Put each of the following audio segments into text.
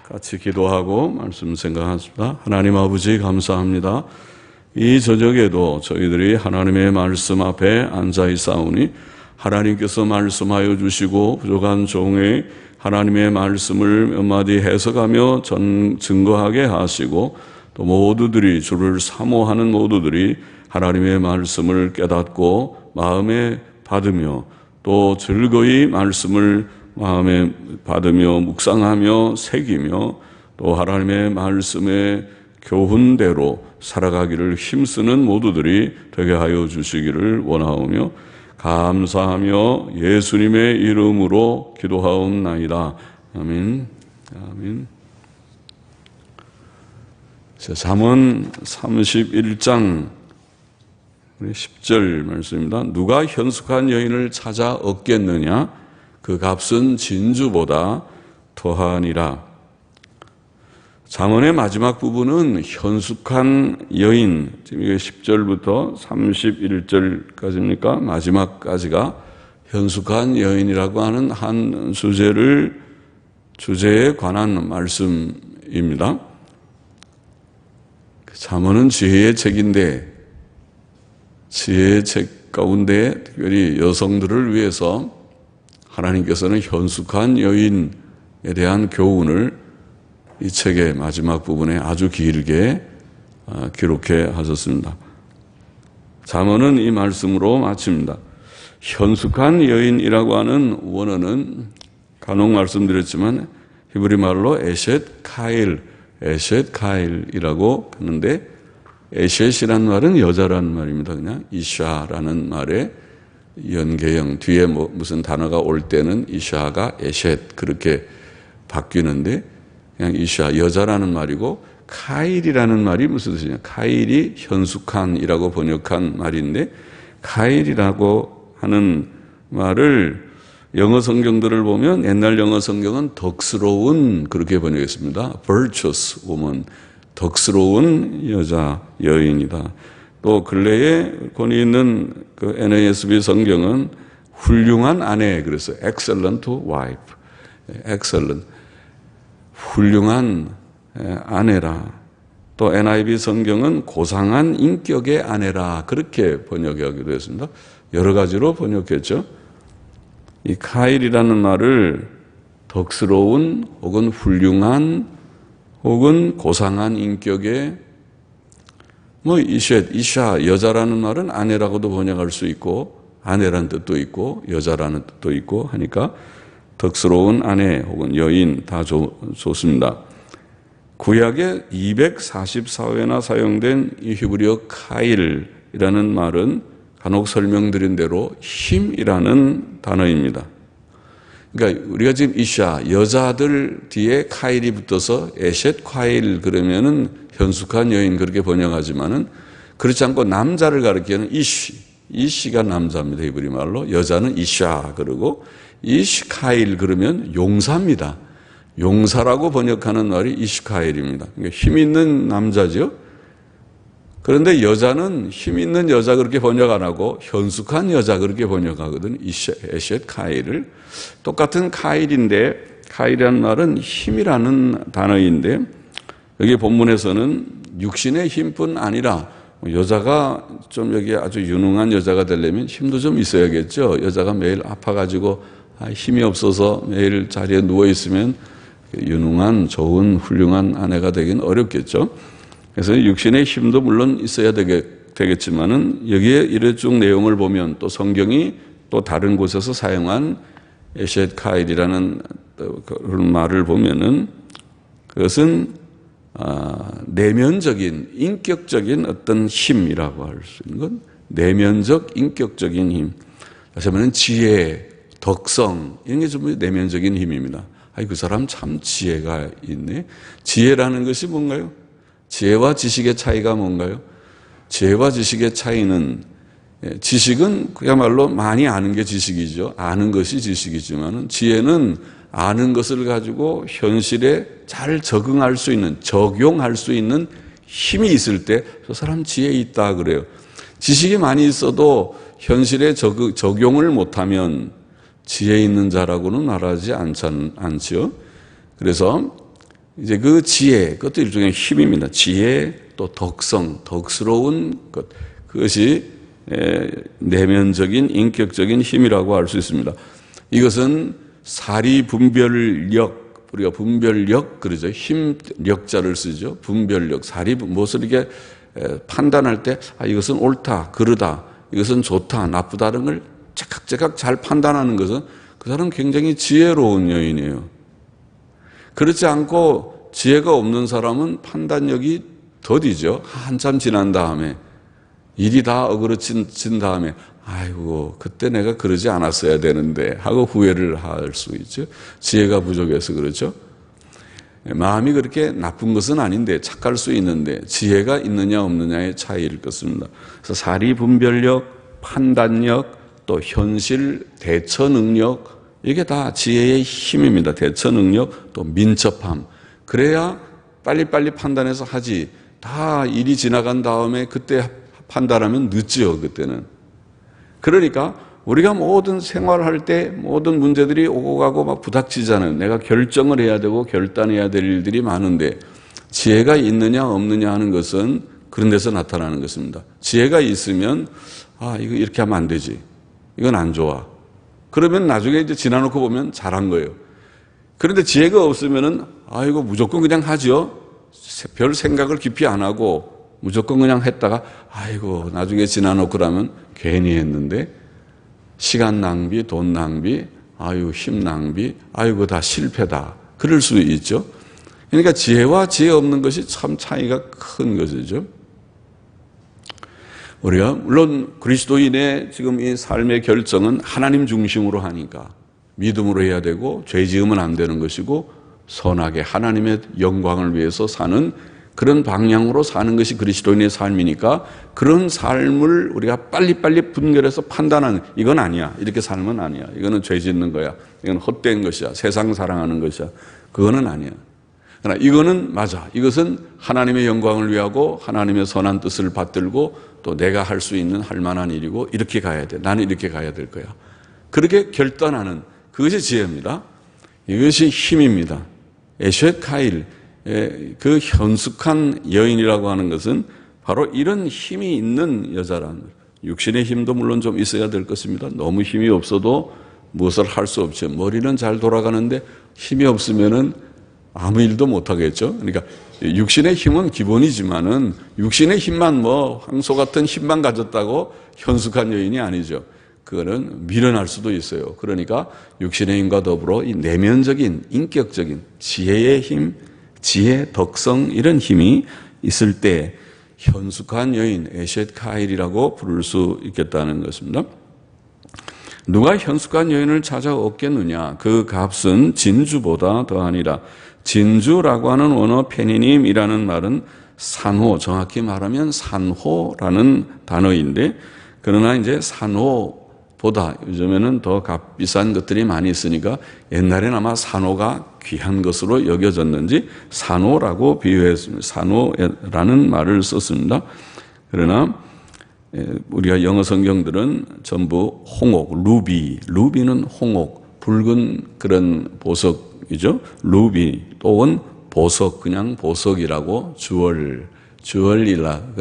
같이 기도하고 말씀 생각하십니다. 하나님 아버지 감사합니다. 이 저녁에도 저희들이 하나님의 말씀 앞에 앉아 있사오니 하나님께서 말씀하여 주시고 부족한 종의 하나님의 말씀을 몇 마디 해석하며 증거하게 하시고 또 모두들이 주를 사모하는 모두들이 하나님의 말씀을 깨닫고 마음에 받으며 또 즐거이 말씀을 마음에 받으며 묵상하며 새기며 또 하나님의 말씀의 교훈대로 살아가기를 힘쓰는 모두들이 되게 하여 주시기를 원하오며 감사하며 예수님의 이름으로 기도하옵나이다. 아멘. 아멘. 잠언 31장 10절 말씀입니다. 누가 현숙한 여인을 찾아 얻겠느냐? 그 값은 진주보다 더하니라. 잠언의 마지막 부분은 현숙한 여인, 지금 이게 10절부터 31절까지입니까? 마지막까지가 현숙한 여인이라고 하는 한 주제에 관한 말씀입니다. 잠언은 지혜의 책인데 지혜의 책 가운데 특별히 여성들을 위해서 하나님께서는 현숙한 여인에 대한 교훈을 이 책의 마지막 부분에 아주 길게 기록해 하셨습니다. 잠언은 이 말씀으로 마칩니다. 현숙한 여인이라고 하는 원어는 간혹 말씀드렸지만 히브리 말로 에셋 카일이라고 하는데 에셋이라는 말은 여자라는 말입니다. 그냥 이샤라는 말에 연계형 뒤에 무슨 단어가 올 때는 이샤가 에셋 그렇게 바뀌는데 그냥 이샤 여자라는 말이고 카일이라는 말이 무슨 뜻이냐? 카일이 현숙한이라고 번역한 말인데 카일이라고 하는 말을 영어 성경들을 보면 옛날 영어 성경은 덕스러운 그렇게 번역했습니다. virtuous woman, 덕스러운 여인이다. 또 근래에 권위 있는 그 NASB 성경은 훌륭한 아내 그랬어요. excellent wife, excellent, 훌륭한 아내라. 또 NIV 성경은 고상한 인격의 아내라 그렇게 번역하기도 했습니다. 여러 가지로 번역했죠. 이 카일이라는 말을 덕스러운 혹은 훌륭한 혹은 고상한 인격의 이샤 여자라는 말은 아내라고도 번역할 수 있고 아내라는 뜻도 있고 여자라는 뜻도 있고 하니까 덕스러운 아내 혹은 여인 다 좋습니다. 구약에 244회나 사용된 이 히브리어 카일이라는 말은 간혹 설명드린 대로 힘이라는 단어입니다. 그러니까 우리가 지금 이샤 여자들 뒤에 카일이 붙어서 에셋 카일 그러면은 현숙한 여인 그렇게 번역하지만은 그렇지 않고 남자를 가리키는 이시가 남자입니다. 히브리 말로 여자는 이샤 그러고 이시카일 그러면 용사입니다. 용사라고 번역하는 말이 이시카일입니다. 그러니까 힘 있는 남자죠. 그런데 여자는 힘 있는 여자 그렇게 번역 안 하고 현숙한 여자 그렇게 번역하거든요. 에셋 카일을. 똑같은 카일인데 카일이라는 말은 힘이라는 단어인데 여기 본문에서는 육신의 힘뿐 아니라 여자가 좀 여기 아주 유능한 여자가 되려면 힘도 좀 있어야겠죠. 여자가 매일 아파가지고 힘이 없어서 매일 자리에 누워있으면 유능한 좋은 훌륭한 아내가 되긴 어렵겠죠. 그래서 육신의 힘도 물론 있어야 되겠지만은 여기에 이래 쭉 내용을 보면 또 성경이 또 다른 곳에서 사용한 에셋 카일이라는 그런 말을 보면은 그것은 내면적인 인격적인 어떤 힘이라고 할 수 있는 건 내면적 인격적인 힘. 다시 말하면 지혜, 덕성 이런 게 전부 내면적인 힘입니다. 그 사람 참 지혜가 있네. 지혜라는 것이 뭔가요? 지혜와 지식의 차이가 뭔가요? 지혜와 지식의 차이는 지식은 그야말로 많이 아는 게 지식이죠. 아는 것이 지식이지만 지혜는 아는 것을 가지고 현실에 잘 적응할 수 있는 적용할 수 있는 힘이 있을 때 저 사람 지혜 있다 그래요. 지식이 많이 있어도 현실에 적용을 못하면 지혜 있는 자라고는 말하지 않지요. 그래서 이제 그 지혜, 그것도 일종의 힘입니다. 지혜, 또 덕성, 덕스러운 것. 그것이 내면적인 인격적인 힘이라고 할 수 있습니다. 이것은 사리분별력, 우리가 분별력 그러죠. 힘력자를 쓰죠. 분별력, 무엇을 이렇게 판단할 때 이것은 옳다, 그르다, 이것은 좋다, 나쁘다는 걸 제각제각 잘 판단하는 것은 그 사람은 굉장히 지혜로운 여인이에요. 그렇지 않고 지혜가 없는 사람은 판단력이 더디죠. 한참 지난 다음에 일이 다 어그러진 다음에 아이고 그때 내가 그러지 않았어야 되는데 하고 후회를 할 수 있죠. 지혜가 부족해서 그렇죠. 마음이 그렇게 나쁜 것은 아닌데 착할 수 있는데 지혜가 있느냐 없느냐의 차이일 것입니다. 그래서 사리분별력, 판단력, 또 현실 대처 능력, 이게 다 지혜의 힘입니다. 대처 능력, 또 민첩함. 그래야 빨리빨리 판단해서 하지. 다 일이 지나간 다음에 그때 판단하면 늦죠, 그때는. 그러니까 우리가 모든 생활할 때 모든 문제들이 오고 가고 막 부닥치잖아요. 내가 결정을 해야 되고 결단해야 될 일들이 많은데 지혜가 있느냐 없느냐 하는 것은 그런 데서 나타나는 것입니다. 지혜가 있으면 이거 이렇게 하면 안 되지. 이건 안 좋아. 그러면 나중에 이제 지나놓고 보면 잘한 거예요. 그런데 지혜가 없으면은 이거 무조건 그냥 하죠. 별 생각을 깊이 안 하고 무조건 그냥 했다가 아이고 나중에 지나놓고 나면 괜히 했는데 시간 낭비, 돈 낭비, 힘 낭비, 이거 다 실패다. 그럴 수 있죠. 그러니까 지혜와 지혜 없는 것이 참 차이가 큰 것이죠. 우리가 물론 그리스도인의 지금 이 삶의 결정은 하나님 중심으로 하니까 믿음으로 해야 되고 죄 지으면 안 되는 것이고 선하게 하나님의 영광을 위해서 사는 그런 방향으로 사는 것이 그리스도인의 삶이니까 그런 삶을 우리가 빨리빨리 분별해서 판단하는 이건 아니야. 이렇게 살면 아니야. 이거는 죄 짓는 거야. 이건 헛된 것이야. 세상 사랑하는 것이야. 그거는 아니야. 그러나 이거는 맞아. 이것은 하나님의 영광을 위하고 하나님의 선한 뜻을 받들고 또 내가 할 수 있는 할 만한 일이고 이렇게 가야 돼. 나는 이렇게 가야 될 거야. 그렇게 결단하는 그것이 지혜입니다. 이것이 힘입니다. 에셋 카일 그 현숙한 여인이라고 하는 것은 바로 이런 힘이 있는 여자라는 거예요. 육신의 힘도 물론 좀 있어야 될 것입니다. 너무 힘이 없어도 무엇을 할 수 없죠. 머리는 잘 돌아가는데 힘이 없으면은 아무 일도 못 하겠죠. 그러니까 육신의 힘은 기본이지만은 육신의 힘만 황소 같은 힘만 가졌다고 현숙한 여인이 아니죠. 그거는 미련할 수도 있어요. 그러니까 육신의 힘과 더불어 이 내면적인 인격적인 지혜의 힘, 지혜, 덕성 이런 힘이 있을 때 현숙한 여인 에셋 카일이라고 부를 수 있겠다는 것입니다. 누가 현숙한 여인을 찾아 얻겠느냐? 그 값은 진주보다 더하니라. 진주라고 하는 원어 페니님이라는 말은 산호, 정확히 말하면 산호라는 단어인데 그러나 이제 산호보다 요즘에는 더 값비싼 것들이 많이 있으니까 옛날에는 아마 산호가 귀한 것으로 여겨졌는지 산호라고 비유했습니다. 산호라는 말을 썼습니다. 그러나 우리가 영어 성경들은 전부 홍옥, 루비는 홍옥, 붉은 그런 보석이죠. 루비 또는 보석, 그냥 보석이라고 주얼리라고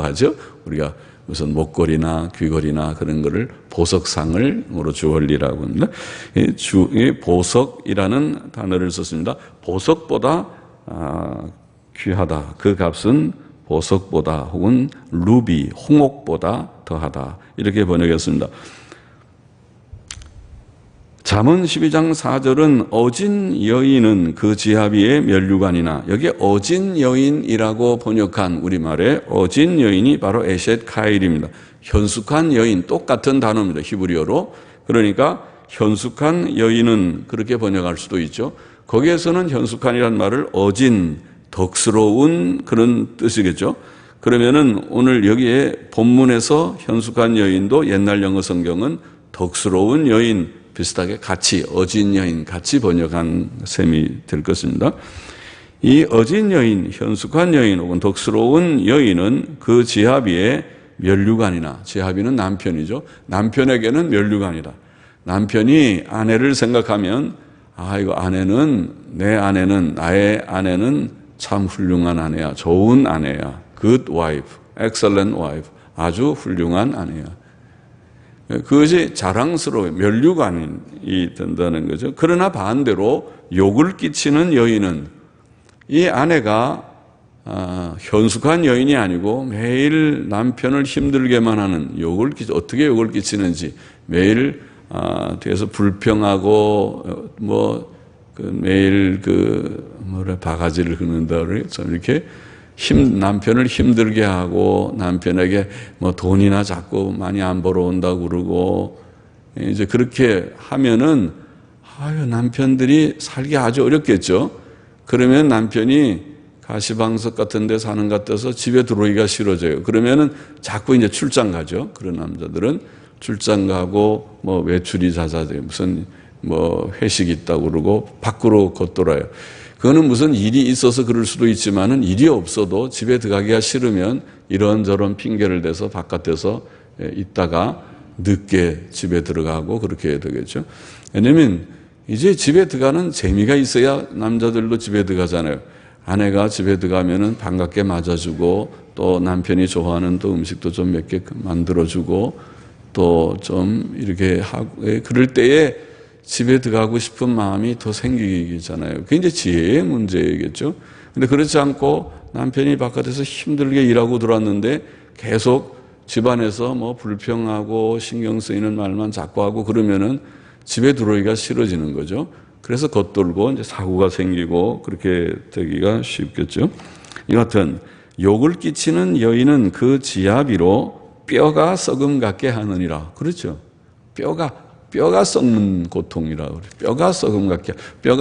하죠. 우리가 무슨 목걸이나 귀걸이나 그런 거를 보석상을으로 주얼리라고 합니다. 이 보석이라는 단어를 썼습니다. 보석보다 귀하다. 그 값은 보석보다 혹은 루비, 홍옥보다 더하다. 이렇게 번역했습니다. 잠언 12장 4절은 어진 여인은 그 지하비의 면류관이나 여기에 어진 여인이라고 번역한 우리말의 어진 여인이 바로 에셋 카일입니다. 현숙한 여인, 똑같은 단어입니다. 히브리어로. 그러니까 현숙한 여인은 그렇게 번역할 수도 있죠. 거기에서는 현숙한이라는 말을 어진, 덕스러운 그런 뜻이겠죠. 그러면은 오늘 여기에 본문에서 현숙한 여인도 옛날 영어 성경은 덕스러운 여인 비슷하게 같이 어진 여인 같이 번역한 셈이 될 것입니다. 이 어진 여인, 현숙한 여인 혹은 덕스러운 여인은 그 지하비의 면류관이나 지하비는 남편이죠. 남편에게는 면류관이다. 남편이 아내를 생각하면 이거 나의 아내는 참 훌륭한 아내야. 좋은 아내야. good wife, excellent wife. 아주 훌륭한 아내야. 그것이 자랑스러워요. 면류관이 된다는 거죠. 그러나 반대로 욕을 끼치는 여인은 이 아내가 현숙한 여인이 아니고 매일 남편을 힘들게만 하는 어떻게 욕을 끼치는지 매일 뒤에서 불평하고 매일 바가지를 긋는다 그래서 이렇게 남편을 힘들게 하고 남편에게 돈이나 자꾸 많이 안 벌어온다고 그러고 이제 그렇게 하면은 남편들이 살기 아주 어렵겠죠. 그러면 남편이 가시방석 같은 데 사는 것 같아서 집에 들어오기가 싫어져요. 그러면은 자꾸 이제 출장 가죠. 그런 남자들은 출장 가고 외출이 잦아져요. 무슨 회식 있다고 그러고 밖으로 걷돌아요. 그거는 무슨 일이 있어서 그럴 수도 있지만은 일이 없어도 집에 들어가기가 싫으면 이런저런 핑계를 대서 바깥에서 있다가 늦게 집에 들어가고 그렇게 해야 되겠죠. 왜냐면 이제 집에 들어가는 재미가 있어야 남자들도 집에 들어가잖아요. 아내가 집에 들어가면은 반갑게 맞아주고 또 남편이 좋아하는 또 음식도 좀 몇 개 만들어주고 또 좀 이렇게 하고 그럴 때에 집에 들어가고 싶은 마음이 더 생기잖아요. 그게 이제 지혜의 문제겠죠. 근데 그렇지 않고 남편이 바깥에서 힘들게 일하고 들어왔는데 계속 집안에서 불평하고 신경 쓰이는 말만 자꾸 하고 그러면은 집에 들어오기가 싫어지는 거죠. 그래서 겉돌고 이제 사고가 생기고 그렇게 되기가 쉽겠죠. 이 같은 욕을 끼치는 여인은 그 지아비로 뼈가 썩음 같게 하느니라. 그렇죠. 뼈가 썩는 고통이라 그래요. 뼈가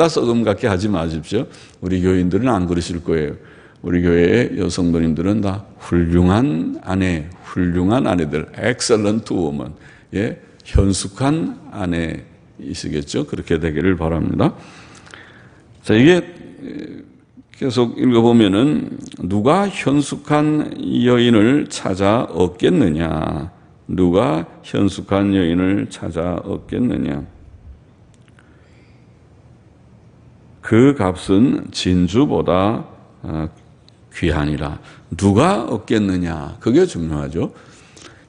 썩음 같게 하지 마십시오. 우리 교인들은 안 그러실 거예요. 우리 교회의 여성도님들은 다 훌륭한 아내들, excellent woman, 현숙한 아내이시겠죠. 그렇게 되기를 바랍니다. 자, 이게 계속 읽어보면은 누가 현숙한 여인을 찾아 얻겠느냐? 누가 현숙한 여인을 찾아 얻겠느냐? 그 값은 진주보다 귀하니라. 누가 얻겠느냐? 그게 중요하죠.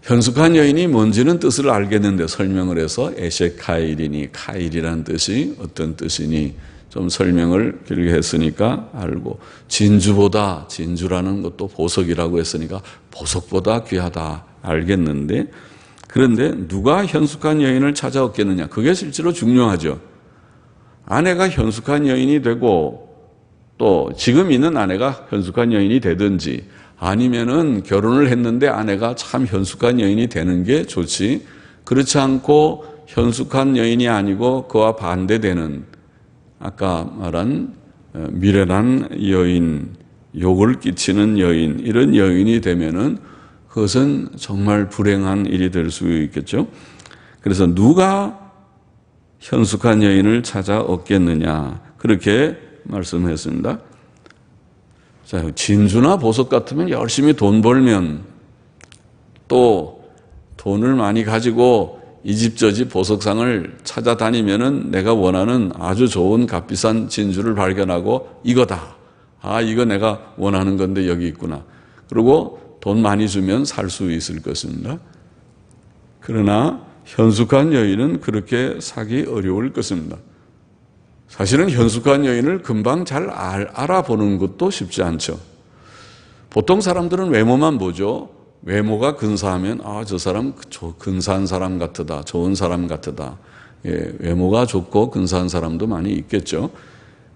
현숙한 여인이 뭔지는 뜻을 알겠는데 설명을 해서 에셰카일이니 카일이라는 뜻이 어떤 뜻이니 좀 설명을 길게 했으니까 알고 진주라는 것도 보석이라고 했으니까 보석보다 귀하다 알겠는데 그런데 누가 현숙한 여인을 찾아 얻겠느냐? 그게 실제로 중요하죠. 아내가 현숙한 여인이 되고 또 지금 있는 아내가 현숙한 여인이 되든지 아니면은 결혼을 했는데 아내가 참 현숙한 여인이 되는 게 좋지. 그렇지 않고 현숙한 여인이 아니고 그와 반대되는 아까 말한 미련한 여인, 욕을 끼치는 여인, 이런 여인이 되면은 그것은 정말 불행한 일이 될 수 있겠죠. 그래서 누가 현숙한 여인을 찾아 얻겠느냐 그렇게 말씀했습니다. 자, 진주나 보석 같으면 열심히 돈 벌면 또 돈을 많이 가지고 이 집 저 집 보석상을 찾아다니면은 내가 원하는 아주 좋은 값비싼 진주를 발견하고 이거다. 이거 내가 원하는 건데 여기 있구나. 그리고 돈 많이 주면 살 수 있을 것입니다. 그러나 현숙한 여인은 그렇게 사기 어려울 것입니다. 사실은 현숙한 여인을 금방 잘 알아보는 것도 쉽지 않죠. 보통 사람들은 외모만 보죠. 외모가 근사하면 저 사람 근사한 사람 같으다. 좋은 사람 같으다. 외모가 좋고 근사한 사람도 많이 있겠죠.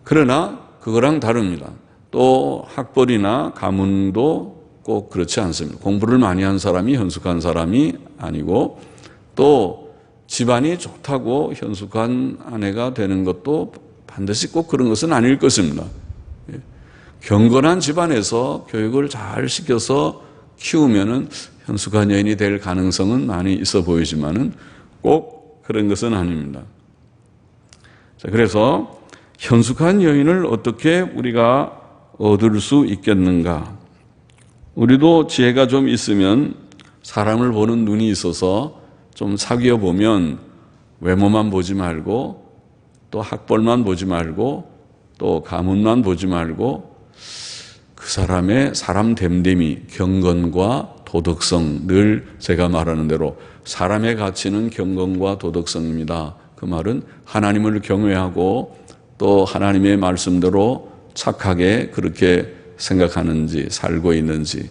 그러나 그거랑 다릅니다. 또 학벌이나 가문도 꼭 그렇지 않습니다. 공부를 많이 한 사람이 현숙한 사람이 아니고 또 집안이 좋다고 현숙한 아내가 되는 것도 반드시 꼭 그런 것은 아닐 것입니다. 경건한 집안에서 교육을 잘 시켜서 키우면은 현숙한 여인이 될 가능성은 많이 있어 보이지만은 꼭 그런 것은 아닙니다. 자, 그래서 현숙한 여인을 어떻게 우리가 얻을 수 있겠는가? 우리도 지혜가 좀 있으면 사람을 보는 눈이 있어서 좀 사귀어 보면 외모만 보지 말고 또 학벌만 보지 말고 또 가문만 보지 말고 그 사람의 사람 됨됨이, 경건과 도덕성, 늘 제가 말하는 대로 사람의 가치는 경건과 도덕성입니다. 그 말은 하나님을 경외하고 또 하나님의 말씀대로 착하게 그렇게 생각하는지 살고 있는지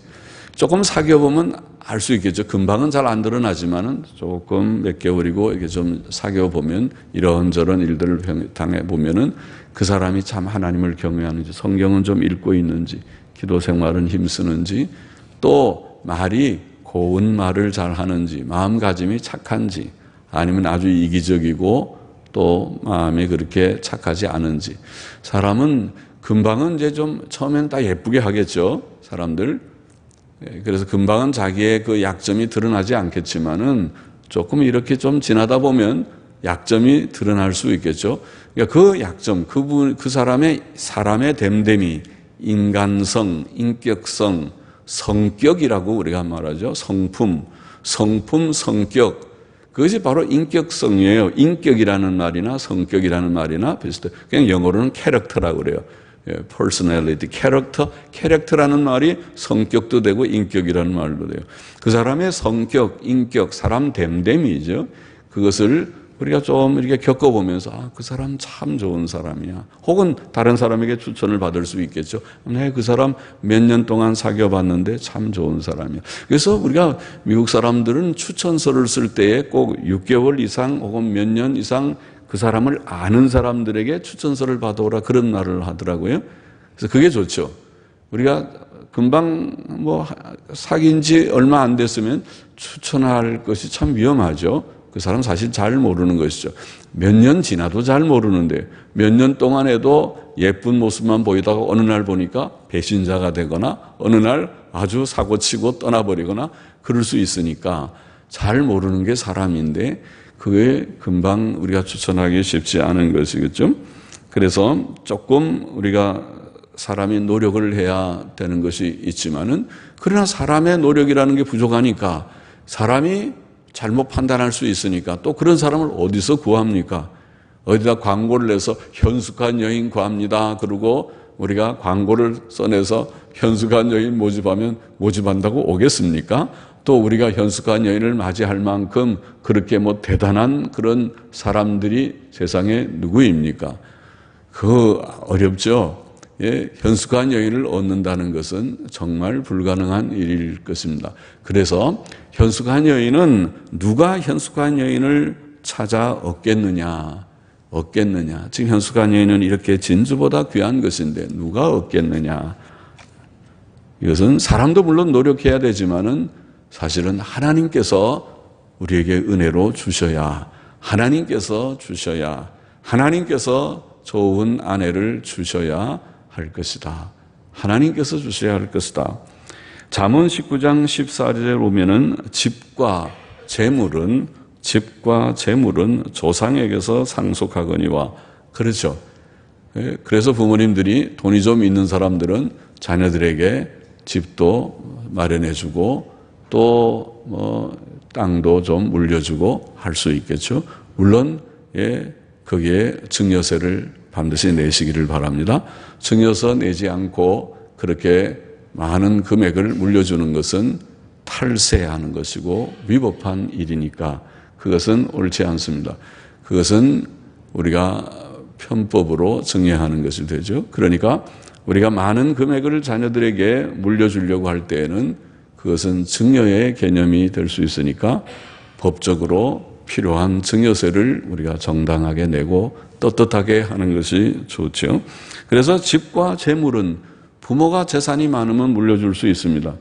조금 사귀어보면 알 수 있겠죠. 금방은 잘 안 드러나지만은 조금 몇 개월이고 이게 좀 사귀어보면 이런저런 일들을 당해보면은 그 사람이 참 하나님을 경외하는지, 성경은 좀 읽고 있는지, 기도 생활은 힘쓰는지, 또 말이 고운 말을 잘 하는지, 마음가짐이 착한지, 아니면 아주 이기적이고 또 마음이 그렇게 착하지 않은지. 사람은 금방은 이제 좀 처음엔 다 예쁘게 하겠죠, 사람들. 그래서 금방은 자기의 그 약점이 드러나지 않겠지만은 조금 이렇게 좀 지나다 보면 약점이 드러날 수 있겠죠. 그러니까 그 약점, 그 사람의 됨됨이, 인간성, 인격성, 성격이라고 우리가 말하죠. 성품, 성격. 그것이 바로 인격성이에요. 인격이라는 말이나 성격이라는 말이나 비슷해요. 그냥 영어로는 캐릭터라고 그래요. personality, 캐릭터라는 말이 성격도 되고 인격이라는 말도 돼요. 그 사람의 성격, 인격, 사람 됨됨이죠. 그것을 우리가 좀 이렇게 겪어보면서 그 사람 참 좋은 사람이야. 혹은 다른 사람에게 추천을 받을 수 있겠죠. 그 사람 몇 년 동안 사귀어봤는데 참 좋은 사람이야. 그래서 우리가 미국 사람들은 추천서를 쓸 때에 꼭 6개월 이상 혹은 몇 년 이상 그 사람을 아는 사람들에게 추천서를 받아오라 그런 말을 하더라고요. 그래서 그게 좋죠. 우리가 금방 사귄 지 얼마 안 됐으면 추천할 것이 참 위험하죠. 그 사람 사실 잘 모르는 것이죠. 몇 년 지나도 잘 모르는데 몇 년 동안에도 예쁜 모습만 보이다가 어느 날 보니까 배신자가 되거나 어느 날 아주 사고치고 떠나버리거나 그럴 수 있으니까 잘 모르는 게 사람인데 그게 금방 우리가 추천하기 쉽지 않은 것이겠죠. 그래서 조금 우리가 사람이 노력을 해야 되는 것이 있지만은 그러나 사람의 노력이라는 게 부족하니까 사람이 잘못 판단할 수 있으니까 또 그런 사람을 어디서 구합니까? 어디다 광고를 내서 현숙한 여인 구합니다. 그러고 우리가 광고를 써내서 현숙한 여인 모집하면 모집한다고 오겠습니까? 또 우리가 현숙한 여인을 맞이할 만큼 그렇게 대단한 그런 사람들이 세상에 누구입니까? 어렵죠. 예, 현숙한 여인을 얻는다는 것은 정말 불가능한 일일 것입니다. 그래서 현숙한 여인은 누가 현숙한 여인을 찾아 얻겠느냐. 지금 현숙한 여인은 이렇게 진주보다 귀한 것인데 누가 얻겠느냐. 이것은 사람도 물론 노력해야 되지만은 사실은 하나님께서 우리에게 은혜로 주셔야, 하나님께서 좋은 아내를 주셔야 할 것이다. 하나님께서 주셔야 할 것이다. 잠언 19장 14절에 보면은 집과 재물은 조상에게서 상속하거니와, 그렇죠. 그래서 부모님들이 돈이 좀 있는 사람들은 자녀들에게 집도 마련해주고 또 땅도 좀 물려주고 할 수 있겠죠. 물론 거기에 증여세를 반드시 내시기를 바랍니다. 증여세 내지 않고 그렇게 많은 금액을 물려주는 것은 탈세하는 것이고 위법한 일이니까 그것은 옳지 않습니다. 그것은 우리가 편법으로 증여하는 것이 되죠. 그러니까 우리가 많은 금액을 자녀들에게 물려주려고 할 때에는 그것은 증여의 개념이 될 수 있으니까 법적으로 필요한 증여세를 우리가 정당하게 내고 떳떳하게 하는 것이 좋죠. 그래서 집과 재물은 부모가 재산이 많으면 물려줄 수 있습니다.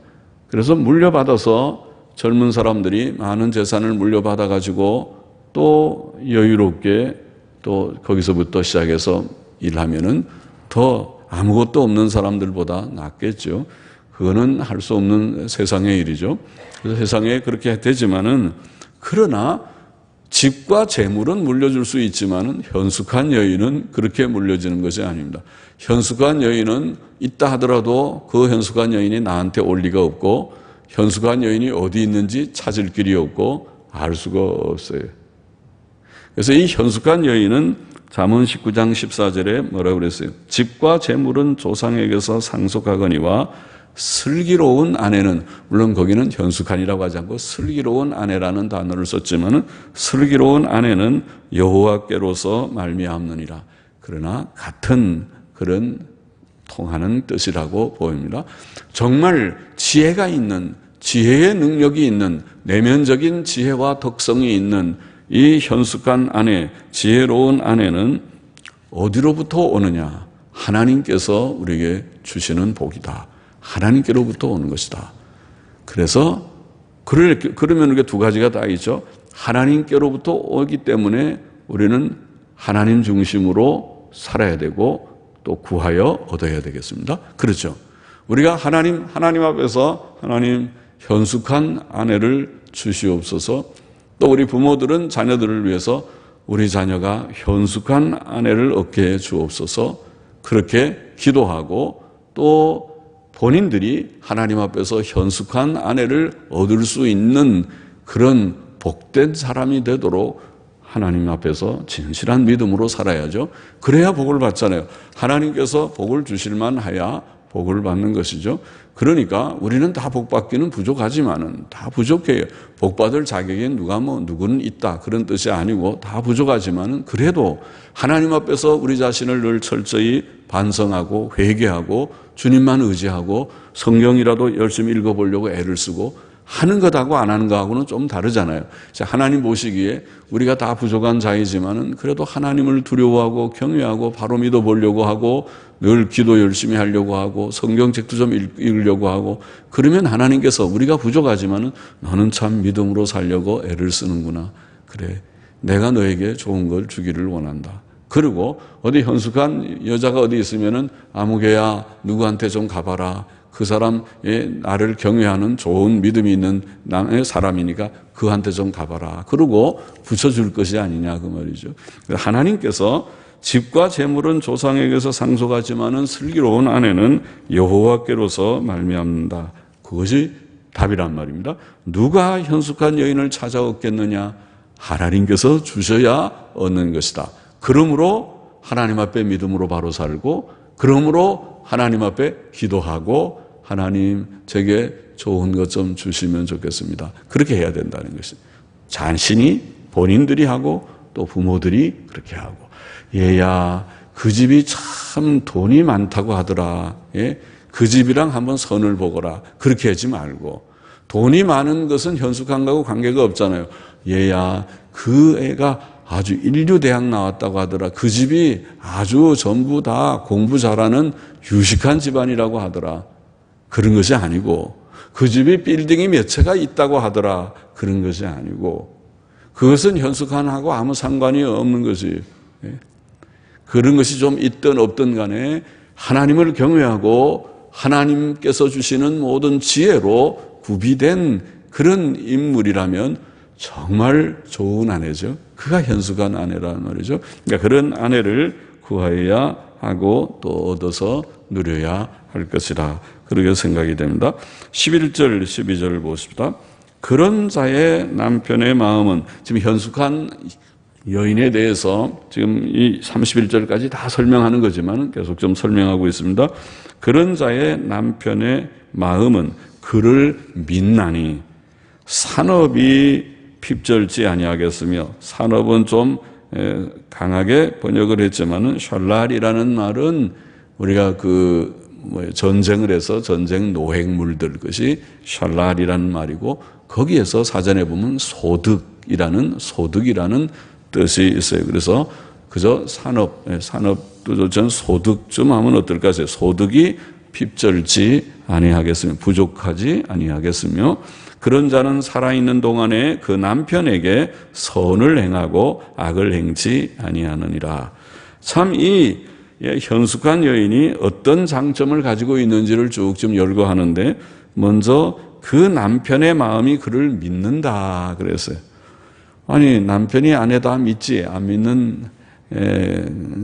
그래서 물려받아서 젊은 사람들이 많은 재산을 물려받아가지고 또 여유롭게 또 거기서부터 시작해서 일하면은 더 아무것도 없는 사람들보다 낫겠죠. 그거는 할 수 없는 세상의 일이죠. 그래서 세상에 그렇게 되지만은 그러나 집과 재물은 물려줄 수 있지만은 현숙한 여인은 그렇게 물려지는 것이 아닙니다. 현숙한 여인은 있다 하더라도 그 현숙한 여인이 나한테 올 리가 없고 현숙한 여인이 어디 있는지 찾을 길이 없고 알 수가 없어요. 그래서 이 현숙한 여인은 잠언 19장 14절에 뭐라고 그랬어요? 집과 재물은 조상에게서 상속하거니와 슬기로운 아내는, 물론 거기는 현숙한이라고 하지 않고 슬기로운 아내라는 단어를 썼지만 슬기로운 아내는 여호와께로서 말미암느니라. 그러나 같은 그런 통하는 뜻이라고 보입니다. 정말 지혜가 있는, 지혜의 능력이 있는, 내면적인 지혜와 덕성이 있는 이 현숙한 아내, 지혜로운 아내는 어디로부터 오느냐? 하나님께서 우리에게 주시는 복이다. 하나님께로부터 오는 것이다. 그래서 그러면 이게 두 가지가 다 있죠. 하나님께로부터 오기 때문에 우리는 하나님 중심으로 살아야 되고 또 구하여 얻어야 되겠습니다. 그렇죠. 우리가 하나님 앞에서 하나님 현숙한 아내를 주시옵소서. 또 우리 부모들은 자녀들을 위해서 우리 자녀가 현숙한 아내를 얻게 해 주옵소서. 그렇게 기도하고 또 본인들이 하나님 앞에서 현숙한 아내를 얻을 수 있는 그런 복된 사람이 되도록 하나님 앞에서 진실한 믿음으로 살아야죠. 그래야 복을 받잖아요. 하나님께서 복을 주실만 하야 복을 받는 것이죠. 그러니까 우리는 다 복 받기는 부족하지만은 다 부족해요. 복 받을 자격이 누구는 있다 그런 뜻이 아니고 다 부족하지만은 그래도 하나님 앞에서 우리 자신을 늘 철저히 반성하고 회개하고 주님만 의지하고 성경이라도 열심히 읽어보려고 애를 쓰고 하는 것하고 안 하는 것하고는 좀 다르잖아요. 하나님 보시기에 우리가 다 부족한 자이지만은 그래도 하나님을 두려워하고 경외하고 바로 믿어보려고 하고 늘 기도 열심히 하려고 하고 성경책도 좀 읽으려고 하고 그러면 하나님께서 우리가 부족하지만은 너는 참 믿음으로 살려고 애를 쓰는구나. 그래, 내가 너에게 좋은 걸 주기를 원한다. 그리고 어디 현숙한 여자가 어디 있으면은 아무개야 누구한테 좀 가봐라. 그 사람의 나를 경외하는 좋은 믿음이 있는 나의 사람이니까 그한테 좀 가봐라. 그러고 붙여줄 것이 아니냐 그 말이죠. 하나님께서 집과 재물은 조상에게서 상속하지만은 슬기로운 아내는 여호와께로서 말미암는다. 그것이 답이란 말입니다. 누가 현숙한 여인을 찾아 얻겠느냐? 하나님께서 주셔야 얻는 것이다. 그러므로 하나님 앞에 믿음으로 바로 살고 그러므로 하나님 앞에 기도하고 하나님 제게 좋은 것 좀 주시면 좋겠습니다. 그렇게 해야 된다는 것입니다. 자신이 본인들이 하고 또 부모들이 그렇게 하고 얘야 그 집이 참 돈이 많다고 하더라. 예? 그 집이랑 한번 선을 보거라. 그렇게 하지 말고 돈이 많은 것은 현숙한 거하고 관계가 없잖아요. 얘야 그 애가 아주 인류대학 나왔다고 하더라. 그 집이 아주 전부 다 공부 잘하는 유식한 집안이라고 하더라. 그런 것이 아니고 그 집이 빌딩이 몇 채가 있다고 하더라. 그런 것이 아니고 그것은 현숙한하고 아무 상관이 없는 것이에요. 그런 것이 좀 있든 없든 간에 하나님을 경외하고 하나님께서 주시는 모든 지혜로 구비된 그런 인물이라면 정말 좋은 아내죠. 그가 현숙한 아내라는 말이죠. 그러니까 그런 아내를 구하여야 하고 또 얻어서 누려야 할 것이라 그렇게 생각이 됩니다. 11절 12절을 보십시다. 그런 자의 남편의 마음은 지금 현숙한 여인에 대해서 지금 이 31절까지 다 설명하는 거지만 계속 좀 설명하고 있습니다. 그런 자의 남편의 마음은 그를 믿나니 산업이 핍절지 아니하겠으며 산업은 좀 강하게 번역을 했지만은 샬랄이라는 말은 우리가 전쟁을 해서 전쟁 노획물들 것이 샬랄이라는 말이고 거기에서 사전에 보면 소득이라는 뜻이 있어요. 그래서 그저 산업도 전 소득 좀 하면 어떨까 해서 소득이 핍절지 아니하겠으며 부족하지 아니하겠으며 그런 자는 살아있는 동안에 그 남편에게 선을 행하고 악을 행치 아니하느니라. 참 이 현숙한 여인이 어떤 장점을 가지고 있는지를 쭉 좀 열거하는데 먼저 그 남편의 마음이 그를 믿는다 그랬어요. 아니 남편이 아내다 믿지 안 믿는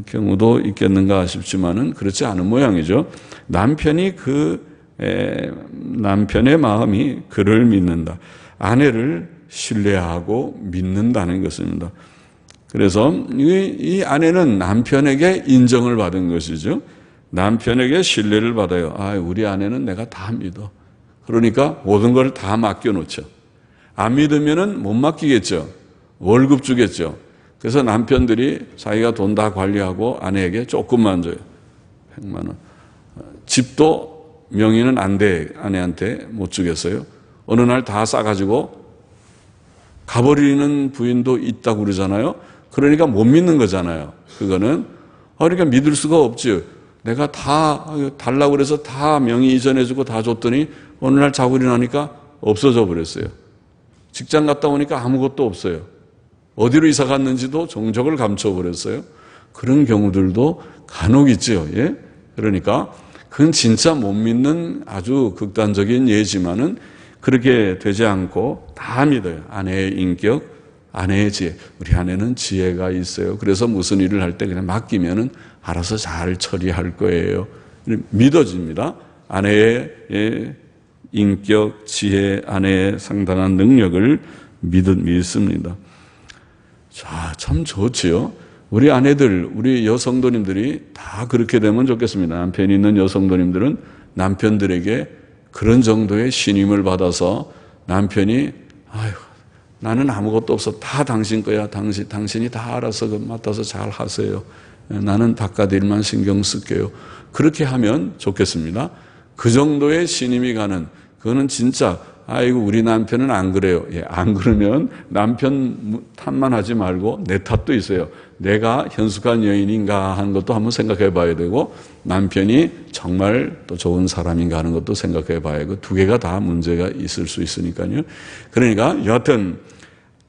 경우도 있겠는가 싶지만은 그렇지 않은 모양이죠. 남편의 마음이 그를 믿는다. 아내를 신뢰하고 믿는다는 것입니다. 그래서 이 아내는 남편에게 인정을 받은 것이죠. 남편에게 신뢰를 받아요. 우리 아내는 내가 다 믿어. 그러니까 모든 걸 다 맡겨놓죠. 안 믿으면은 못 맡기겠죠. 월급 주겠죠. 그래서 남편들이 자기가 돈 다 관리하고 아내에게 조금만 줘요. 100만 원. 집도 명의는 안 돼. 아내한테 못 주겠어요. 어느 날 다 싸가지고 가버리는 부인도 있다고 그러잖아요. 그러니까 못 믿는 거잖아요. 그거는. 그러니까 믿을 수가 없지. 내가 다 달라고 그래서 다 명의 이전해주고 다 줬더니 어느 날 자고 일어나니까 없어져 버렸어요. 직장 갔다 오니까 아무것도 없어요. 어디로 이사 갔는지도 정적을 감춰버렸어요. 그런 경우들도 간혹 있죠. 예? 그러니까 그건 진짜 못 믿는 아주 극단적인 예지만은 그렇게 되지 않고 다 믿어요. 아내의 인격, 아내의 지혜. 우리 아내는 지혜가 있어요. 그래서 무슨 일을 할 때 그냥 맡기면은 알아서 잘 처리할 거예요. 믿어집니다. 아내의 인격, 지혜, 아내의 상당한 능력을 믿습니다. 자, 참 좋지요. 우리 아내들, 우리 여성도님들이 다 그렇게 되면 좋겠습니다. 남편이 있는 여성도님들은 남편들에게 그런 정도의 신임을 받아서 남편이 나는 아무것도 없어. 다 당신 거야. 당신이 다 알아서 맡아서 잘 하세요. 나는 바깥 일만 신경 쓸게요. 그렇게 하면 좋겠습니다. 그 정도의 신임이 가는, 그거는 진짜 우리 남편은 안 그래요. 예, 안 그러면 남편 탓만 하지 말고 내 탓도 있어요. 내가 현숙한 여인인가 하는 것도 한번 생각해 봐야 되고, 남편이 정말 또 좋은 사람인가 하는 것도 생각해 봐야 되고, 두 개가 다 문제가 있을 수 있으니까요. 그러니까 여하튼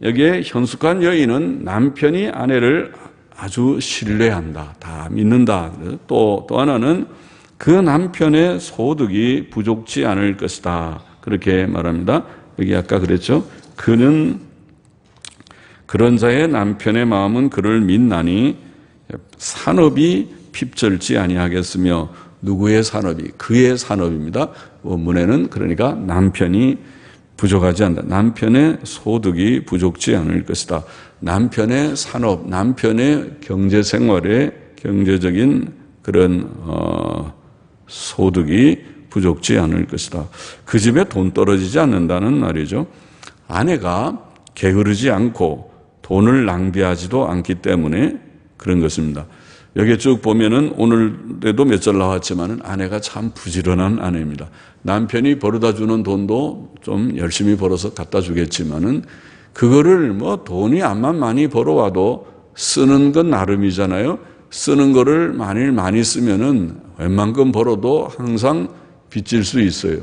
여기에 현숙한 여인은 남편이 아내를 아주 신뢰한다, 다 믿는다. 또 하나는 그 남편의 소득이 부족치 않을 것이다. 그렇게 말합니다. 여기 아까 그랬죠. 그는 그런 자의 남편의 마음은 그를 믿나니 산업이 핍절지 아니하겠으며. 누구의 산업이? 그의 산업입니다. 원문에는 그러니까 남편이 부족하지 않다. 남편의 소득이 부족지 않을 것이다. 남편의 산업, 남편의 경제 생활의 경제적인 그런 소득이 부족지 않을 것이다. 그 집에 돈 떨어지지 않는다는 말이죠. 아내가 게으르지 않고 돈을 낭비하지도 않기 때문에 그런 것입니다. 여기에 쭉 보면은 오늘에도 몇 절 나왔지만은 아내가 참 부지런한 아내입니다. 남편이 벌어다 주는 돈도 좀 열심히 벌어서 갖다 주겠지만은 그거를 돈이 암만 많이 벌어와도 쓰는 건 나름이잖아요. 쓰는 거를 만일 많이 쓰면은 웬만큼 벌어도 항상 빚질 수 있어요.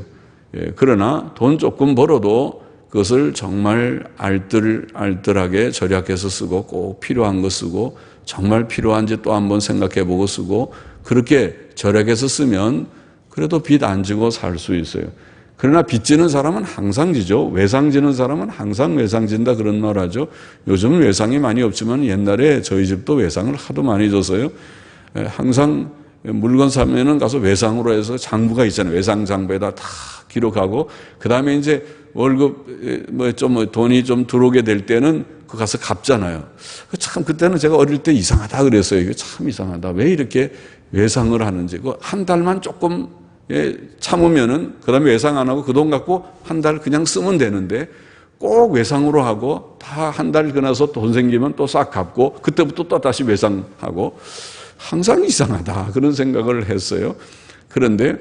예, 그러나 돈 조금 벌어도 그것을 정말 알뜰하게 절약해서 쓰고 꼭 필요한 거 쓰고 정말 필요한지 또 한번 생각해 보고 쓰고 그렇게 절약해서 쓰면 그래도 빚 안 지고 살 수 있어요. 그러나 빚지는 사람은 항상 지죠. 외상 지는 사람은 항상 외상 진다 그런 말 하죠. 요즘은 외상이 많이 없지만 옛날에 저희 집도 외상을 하도 많이 줬어요. 항상 물건 사면은 가서 외상으로 해서 장부가 있잖아요. 외상 장부에다 다 기록하고 그 다음에 이제 월급 돈이 좀 들어오게 될 때는 그 가서 갚잖아요. 참 그때는 제가 어릴 때 이상하다 그랬어요. 이게 참 이상하다. 왜 이렇게 외상을 하는지. 그 한 달만 조금 참으면은 그 다음에 외상 안 하고 그 돈 갖고 한 달 그냥 쓰면 되는데 꼭 외상으로 하고 다 한 달 지나서 돈 생기면 또 싹 갚고 그때부터 또 다시 외상하고 항상 이상하다 그런 생각을 했어요. 그런데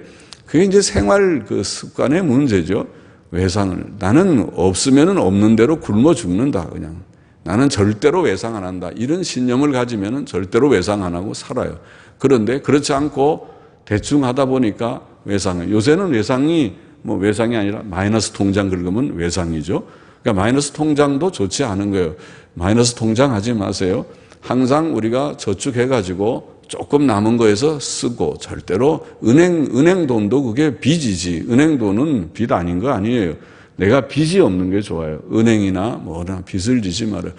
그게 이제 생활 그 습관의 문제죠. 외상을 나는 없으면은 없는 대로 굶어 죽는다. 그냥 나는 절대로 외상 안 한다. 이런 신념을 가지면은 절대로 외상 안 하고 살아요. 그런데 그렇지 않고 대충 하다 보니까 외상을 요새는 외상이 외상이 아니라 마이너스 통장 긁으면 외상이죠. 그러니까 마이너스 통장도 좋지 않은 거예요. 마이너스 통장 하지 마세요. 항상 우리가 저축해가지고 조금 남은 거에서 쓰고 절대로 은행 돈도 그게 빚이지. 은행 돈은 빚 아닌 거 아니에요. 내가 빚이 없는 게 좋아요. 은행이나 뭐나 빚을 지지 말아요.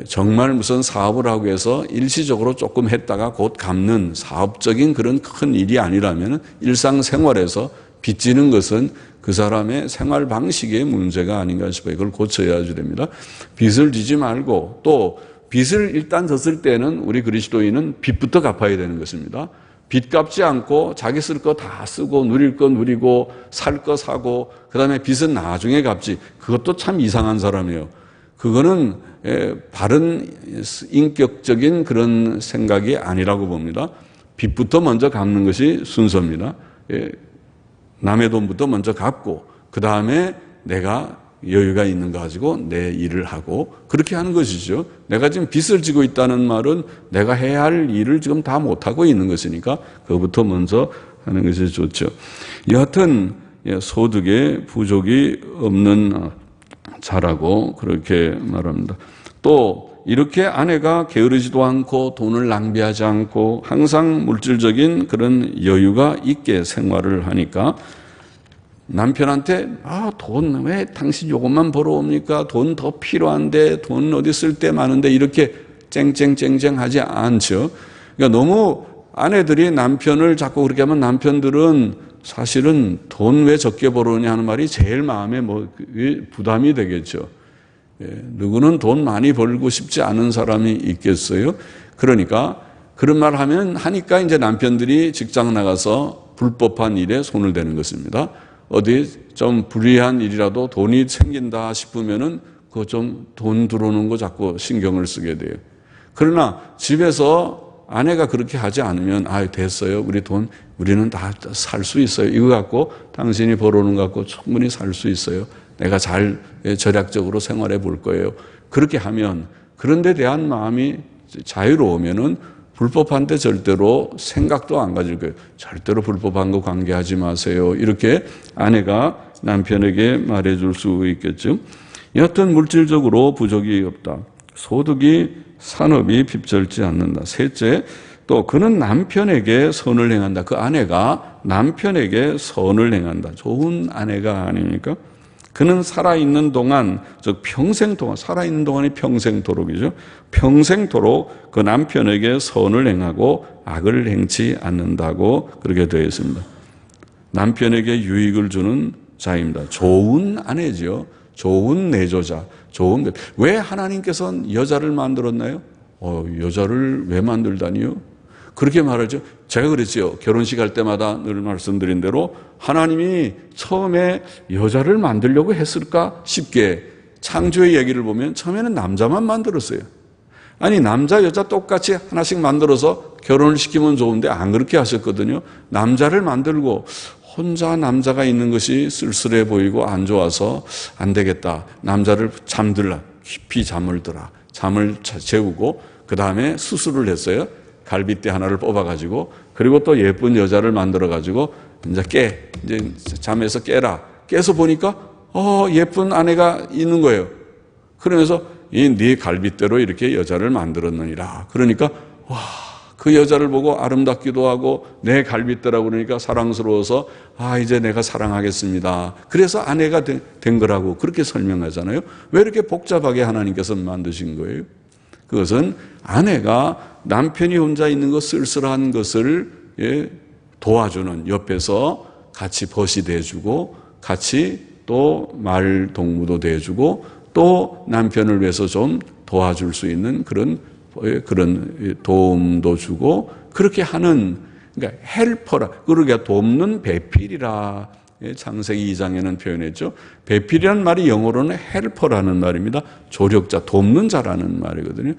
정말 무슨 사업을 하고 해서 일시적으로 조금 했다가 곧 갚는 사업적인 그런 큰 일이 아니라면 일상생활에서 빚지는 것은 그 사람의 생활 방식의 문제가 아닌가 싶어요. 이걸 고쳐야 됩니다. 빚을 지지 말고 또 빚을 일단 졌을 때는 우리 그리스도인은 빚부터 갚아야 되는 것입니다. 빚 갚지 않고 자기 쓸 거 다 쓰고 누릴 거 누리고 살 거 사고 그다음에 빚은 나중에 갚지. 그것도 참 이상한 사람이에요. 그거는 바른 인격적인 그런 생각이 아니라고 봅니다. 빚부터 먼저 갚는 것이 순서입니다. 남의 돈부터 먼저 갚고 그다음에 내가 여유가 있는 거 가지고 내 일을 하고 그렇게 하는 것이죠. 내가 지금 빚을 지고 있다는 말은 내가 해야 할 일을 지금 다 못하고 있는 것이니까 그것부터 먼저 하는 것이 좋죠. 여하튼 소득에 부족이 없는 자라고 그렇게 말합니다. 또 이렇게 아내가 게으르지도 않고 돈을 낭비하지 않고 항상 물질적인 그런 여유가 있게 생활을 하니까 남편한테 돈 왜 당신 요것만 벌어옵니까? 돈 더 필요한데 돈 어디 쓸 데 많은데 이렇게 쨍쨍쨍쨍 하지 않죠. 그러니까 너무 아내들이 남편을 자꾸 그렇게 하면 남편들은 사실은 돈 왜 적게 벌어오냐 하는 말이 제일 마음에 부담이 되겠죠. 누구는 돈 많이 벌고 싶지 않은 사람이 있겠어요? 그러니까 그런 말 하니까 이제 남편들이 직장 나가서 불법한 일에 손을 대는 것입니다. 어디 좀 불리한 일이라도 돈이 생긴다 싶으면은 그거 좀 돈 들어오는 거 자꾸 신경을 쓰게 돼요. 그러나 집에서 아내가 그렇게 하지 않으면 됐어요. 우리는 다 살 수 있어요. 이거 갖고 당신이 벌어오는 거 갖고 충분히 살 수 있어요. 내가 잘 절약적으로 생활해 볼 거예요. 그렇게 하면 그런 데 대한 마음이 자유로우면은 불법한 데 절대로 생각도 안 가질 거예요. 절대로 불법한 거 관계하지 마세요. 이렇게 아내가 남편에게 말해줄 수 있겠죠. 여하튼 물질적으로 부족이 없다. 소득이 산업이 핍절지 않는다. 셋째, 또 그는 남편에게 선을 행한다. 그 아내가 남편에게 선을 행한다. 좋은 아내가 아닙니까? 그는 살아있는 동안, 즉 평생 동안, 살아있는 동안이 평생토록이죠. 평생토록 그 남편에게 선을 행하고 악을 행치 않는다고 그렇게 되어 있습니다. 남편에게 유익을 주는 자입니다. 좋은 아내죠. 좋은 내조자. 왜 하나님께서는 여자를 만들었나요? 여자를 왜 만들다니요? 그렇게 말하죠. 제가 그랬죠. 결혼식 할 때마다 늘 말씀드린 대로 하나님이 처음에 여자를 만들려고 했을까 싶게 창조의 얘기를 보면 처음에는 남자만 만들었어요. 아니 남자 여자 똑같이 하나씩 만들어서 결혼을 시키면 좋은데 안 그렇게 하셨거든요. 남자를 만들고 혼자 남자가 있는 것이 쓸쓸해 보이고 안 좋아서 안 되겠다. 남자를 깊이 잠을 들어. 잠을 재우고 그 다음에 수술을 했어요. 갈비뼈 하나를 뽑아가지고 그리고 또 예쁜 여자를 만들어가지고 이제 잠에서 깨라. 깨서 보니까 예쁜 아내가 있는 거예요. 그러면서 네 갈비뼈로 이렇게 여자를 만들었느니라. 그러니까 그 여자를 보고 아름답기도 하고 내 갈비뼈라고 그러니까 사랑스러워서 이제 내가 사랑하겠습니다. 그래서 아내가 된 거라고 그렇게 설명하잖아요. 왜 이렇게 복잡하게 하나님께서 만드신 거예요? 그것은 아내가 남편이 혼자 있는 것 쓸쓸한 것을 도와주는 옆에서 같이 벗이 돼주고 같이 또 말 동무도 돼주고 또 남편을 위해서 좀 도와줄 수 있는 그런 도움도 주고 그렇게 하는 그러니까 헬퍼라 그러니까 돕는 배필이라 창세기 2장에는 표현했죠. 배필이라는 말이 영어로는 헬퍼라는 말입니다. 조력자, 돕는 자라는 말이거든요.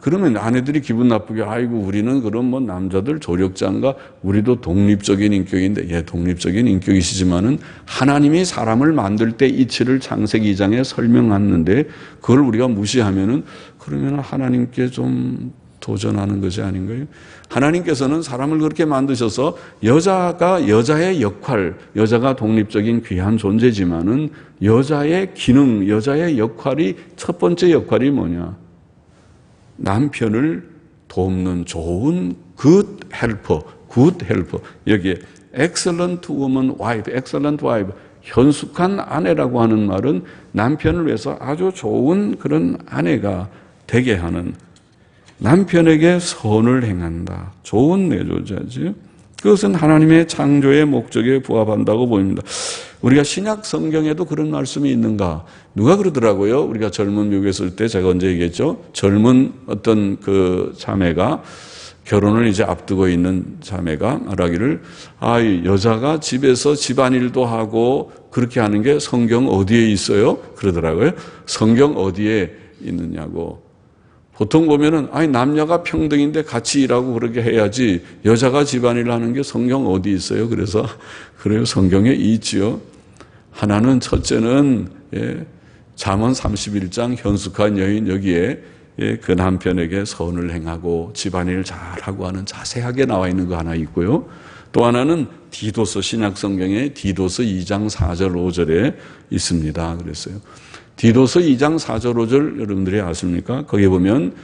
그러면 아내들이 기분 나쁘게 아이고 우리는 그럼 남자들 조력자인가 우리도 독립적인 인격인데 독립적인 인격이시지만은 하나님이 사람을 만들 때 이치를 창세기 2장에 설명했는데 그걸 우리가 무시하면은 그러면 하나님께 좀 도전하는 것이 아닌가요? 하나님께서는 사람을 그렇게 만드셔서 여자의 역할, 여자가 독립적인 귀한 존재지만은 여자의 기능, 여자의 역할이 첫 번째 역할이 뭐냐? 남편을 돕는 좋은 good helper. 여기에 excellent woman, wife, excellent wife, 현숙한 아내라고 하는 말은 남편을 위해서 아주 좋은 그런 아내가 되게 하는 남편에게 선을 행한다. 좋은 내조자지. 그것은 하나님의 창조의 목적에 부합한다고 보입니다. 우리가 신약 성경에도 그런 말씀이 있는가? 누가 그러더라고요. 우리가 젊은 미국에 있을 때 제가 언제 얘기했죠? 젊은 어떤 그 자매가 결혼을 이제 앞두고 있는 자매가 말하기를 여자가 집에서 집안일도 하고 그렇게 하는 게 성경 어디에 있어요? 그러더라고요. 성경 어디에 있느냐고. 보통 보면은 남녀가 평등인데 같이 일하고 그렇게 해야지 여자가 집안일을 하는 게 성경 어디 있어요? 그래서 그래요. 성경에 있지요. 하나는 첫째는 잠언 31장 현숙한 여인 여기에 그 남편에게 선을 행하고 집안일을 잘하고 하는 자세하게 나와 있는 거 하나 있고요. 또 하나는 디도서 신약 성경에 디도서 2장 4절 5절에 있습니다. 그랬어요. 디도서 2장 4절 5절 여러분들이 아십니까? 거기에 보면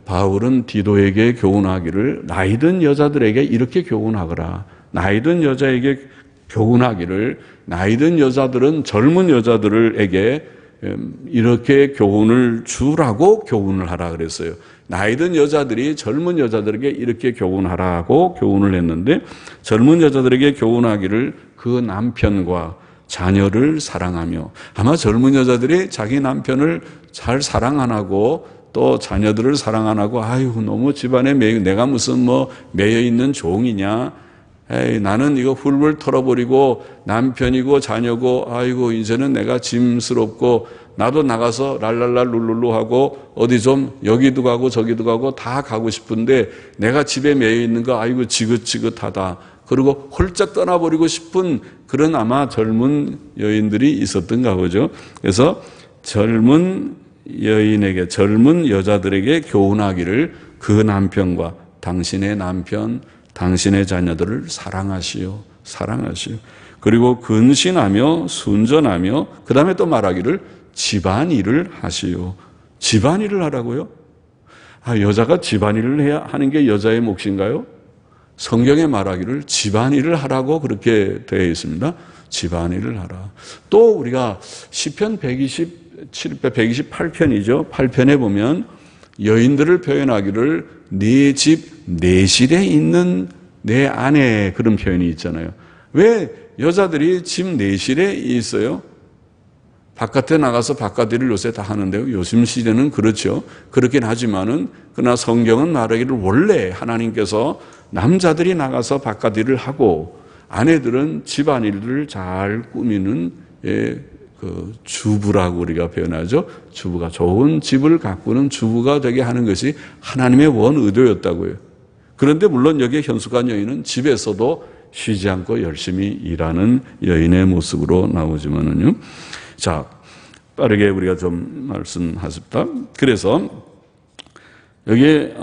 바울은 디도에게 교훈하기를 나이든 여자들에게 이렇게 교훈하거라. 나이든 여자에게 교훈하기를 나이든 여자들은 젊은 여자들에게 이렇게 교훈을 주라고 교훈을 하라 그랬어요. 나이든 여자들이 젊은 여자들에게 이렇게 교훈하라고 교훈을 했는데 젊은 여자들에게 교훈하기를 그 남편과 자녀를 사랑하며 아마 젊은 여자들이 자기 남편을 잘 사랑 안 하고 또 자녀들을 사랑 안 하고 너무 집안에 내가 무슨 매여 있는 종이냐 나는 이거 훌훌 털어버리고 남편이고 자녀고 이제는 내가 짐스럽고 나도 나가서 랄랄라 룰룰루 하고 어디 좀 여기도 가고 저기도 가고 다 가고 싶은데 내가 집에 매여 있는 거 지긋지긋하다. 그리고 홀짝 떠나버리고 싶은 그런 아마 젊은 여인들이 있었던가 보죠. 그래서 젊은 여인에게 젊은 여자들에게 교훈하기를 그 남편과 당신의 남편 당신의 자녀들을 사랑하시오. 그리고 근신하며 순전하며 그 다음에 또 말하기를 집안일을 하시오. 집안일을 하라고요? 여자가 집안일을 해야 하는 게 여자의 몫인가요? 성경에 말하기를 집안일을 하라고 그렇게 되어 있습니다. 집안일을 하라. 또 우리가 시편 128편이죠. 8편에 보면 여인들을 표현하기를 네 집 내실에 있는 내 아내 그런 표현이 있잖아요. 왜 여자들이 집 내실에 있어요? 바깥에 나가서 바깥일을 요새 다 하는데요. 요즘 시대는 그렇죠. 그렇긴 하지만은 그러나 성경은 말하기를 원래 하나님께서 남자들이 나가서 바깥일을 하고 아내들은 집안일을 잘 꾸미는 그 주부라고 우리가 표현하죠. 주부가 좋은 집을 가꾸는 주부가 되게 하는 것이 하나님의 원 의도였다고요. 그런데 물론 여기에 현숙한 여인은 집에서도 쉬지 않고 열심히 일하는 여인의 모습으로 나오지만은요. 자, 빠르게 우리가 좀 말씀하십니다. 그래서 여기에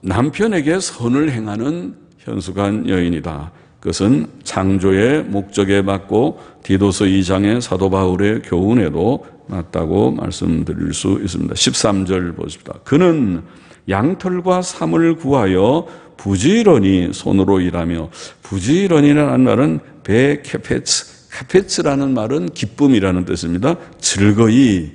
남편에게 선을 행하는 현숙한 여인이다. 그것은 창조의 목적에 맞고 디도서 2장의 사도 바울의 교훈에도 맞다고 말씀드릴 수 있습니다. 13절 보십시다. 그는 양털과 삼을 구하여 부지런히 손으로 일하며 부지런히라는 말은 카페츠라는 말은 기쁨이라는 뜻입니다. 즐거이